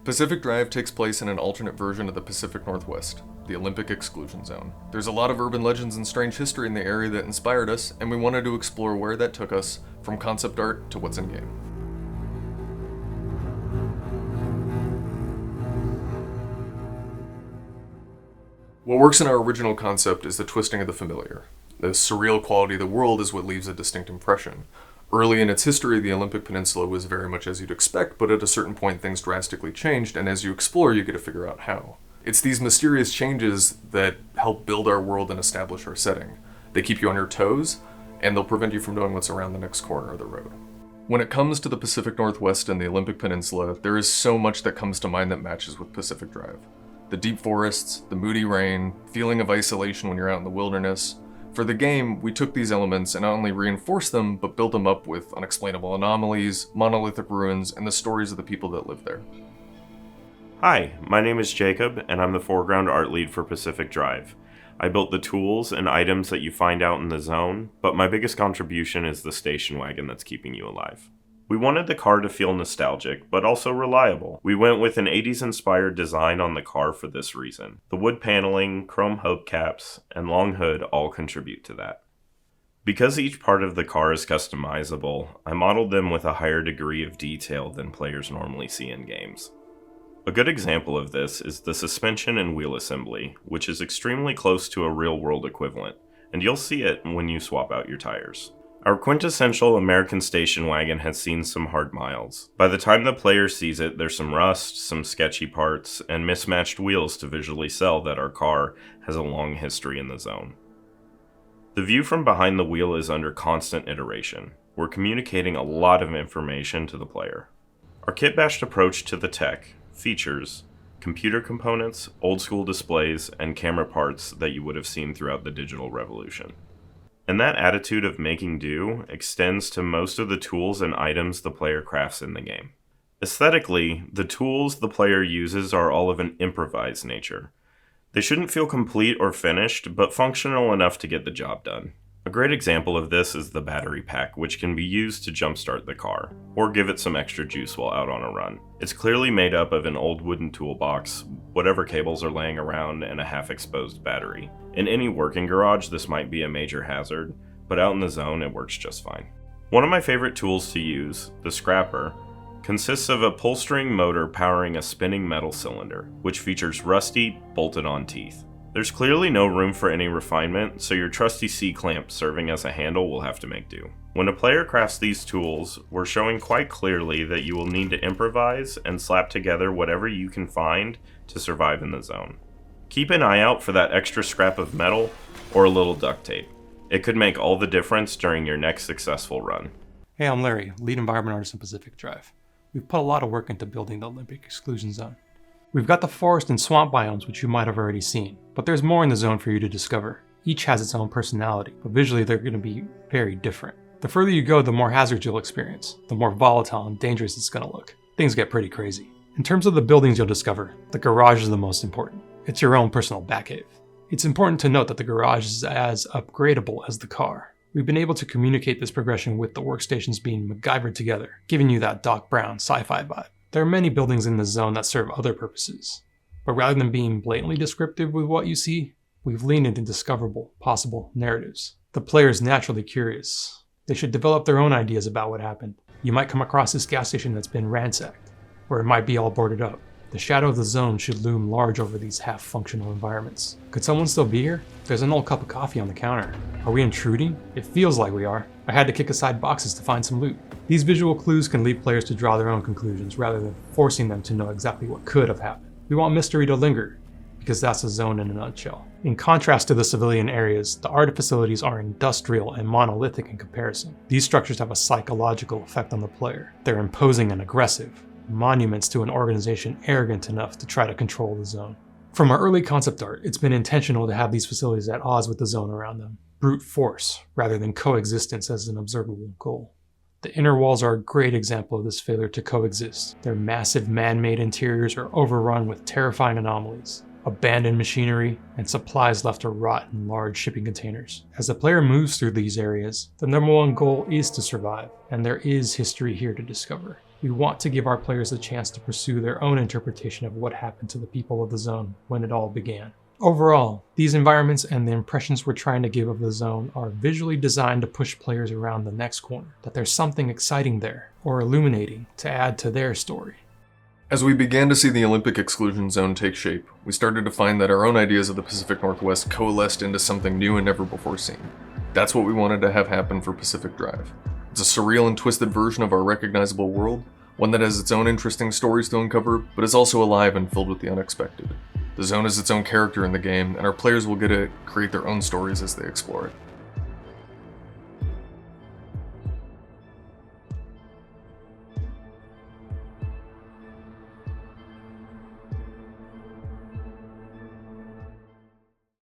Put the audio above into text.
Pacific Drive takes place in an alternate version of the Pacific Northwest, the Olympic Exclusion Zone. There's a lot of urban legends and strange history in the area that inspired us, and we wanted to explore where that took us, from concept art to what's in-game. What works in our original concept is the twisting of the familiar. The surreal quality of the world is what leaves a distinct impression. Early in its history, the Olympic Peninsula was very much as you'd expect, but at a certain point things drastically changed, and as you explore, you get to figure out how. It's these mysterious changes that help build our world and establish our setting. They keep you on your toes, and they'll prevent you from knowing what's around the next corner of the road. When it comes to the Pacific Northwest and the Olympic Peninsula, there is so much that comes to mind that matches with Pacific Drive. The deep forests, the moody rain, feeling of isolation when you're out in the wilderness. For the game, we took these elements and not only reinforced them, but built them up with unexplainable anomalies, monolithic ruins, and the stories of the people that live there. Hi, my name is Jacob, and I'm the foreground art lead for Pacific Drive. I built the tools and items that you find out in the zone, but my biggest contribution is the station wagon that's keeping you alive. We wanted the car to feel nostalgic, but also reliable. We went with an 80s inspired design on the car for this reason. The wood paneling, chrome hubcaps, and long hood all contribute to that. Because each part of the car is customizable, I modeled them with a higher degree of detail than players normally see in games. A good example of this is the suspension and wheel assembly, which is extremely close to a real-world equivalent, and you'll see it when you swap out your tires. Our quintessential American station wagon has seen some hard miles. By the time the player sees it, there's some rust, some sketchy parts, and mismatched wheels to visually sell that our car has a long history in the zone. The view from behind the wheel is under constant iteration. We're communicating a lot of information to the player. Our kit-bashed approach to the tech, features, computer components, old-school displays, and camera parts that you would have seen throughout the digital revolution. And that attitude of making do extends to most of the tools and items the player crafts in the game. Aesthetically, the tools the player uses are all of an improvised nature. They shouldn't feel complete or finished, but functional enough to get the job done. A great example of this is the battery pack, which can be used to jumpstart the car, or give it some extra juice while out on a run. It's clearly made up of an old wooden toolbox, whatever cables are laying around, and a half-exposed battery. In any working garage, this might be a major hazard, but out in the zone, it works just fine. One of my favorite tools to use, the scrapper, consists of a pull-string motor powering a spinning metal cylinder, which features rusty, bolted-on teeth. There's clearly no room for any refinement, so your trusty C-clamp serving as a handle will have to make do. When a player crafts these tools, we're showing quite clearly that you will need to improvise and slap together whatever you can find to survive in the zone. Keep an eye out for that extra scrap of metal or a little duct tape. It could make all the difference during your next successful run. Hey, I'm Larry, lead environment artist in Pacific Drive. We've put a lot of work into building the Olympic Exclusion Zone. We've got the forest and swamp biomes, which you might have already seen, but there's more in the zone for you to discover. Each has its own personality, but visually they're going to be very different. The further you go, the more hazards you'll experience, the more volatile and dangerous it's going to look. Things get pretty crazy. In terms of the buildings you'll discover, the garage is the most important. It's your own personal Batcave. It's important to note that the garage is as upgradable as the car. We've been able to communicate this progression with the workstations being MacGyvered together, giving you that Doc Brown sci-fi vibe. There are many buildings in the zone that serve other purposes, but rather than being blatantly descriptive with what you see, we've leaned into discoverable, possible narratives. The player is naturally curious. They should develop their own ideas about what happened. You might come across this gas station that's been ransacked, or it might be all boarded up. The shadow of the zone should loom large over these half-functional environments. Could someone still be here? There's an old cup of coffee on the counter. Are we intruding? It feels like we are. I had to kick aside boxes to find some loot. These visual clues can lead players to draw their own conclusions rather than forcing them to know exactly what could have happened. We want mystery to linger, because that's the zone in a nutshell. In contrast to the civilian areas, the art facilities are industrial and monolithic in comparison. These structures have a psychological effect on the player. They're imposing and aggressive, monuments to an organization arrogant enough to try to control the zone. From our early concept art, it's been intentional to have these facilities at odds with the zone around them. Brute force, rather than coexistence as an observable goal. The inner walls are a great example of this failure to coexist. Their massive man-made interiors are overrun with terrifying anomalies, abandoned machinery, and supplies left to rot in large shipping containers. As the player moves through these areas, the number one goal is to survive, and there is history here to discover. We want to give our players a chance to pursue their own interpretation of what happened to the people of the zone when it all began. Overall, these environments and the impressions we're trying to give of the zone are visually designed to push players around the next corner, that there's something exciting there, or illuminating, to add to their story. As we began to see the Olympic Exclusion Zone take shape, we started to find that our own ideas of the Pacific Northwest coalesced into something new and never before seen. That's what we wanted to have happen for Pacific Drive. It's a surreal and twisted version of our recognizable world, one that has its own interesting stories to uncover, but is also alive and filled with the unexpected. The zone is its own character in the game, and our players will get to create their own stories as they explore it.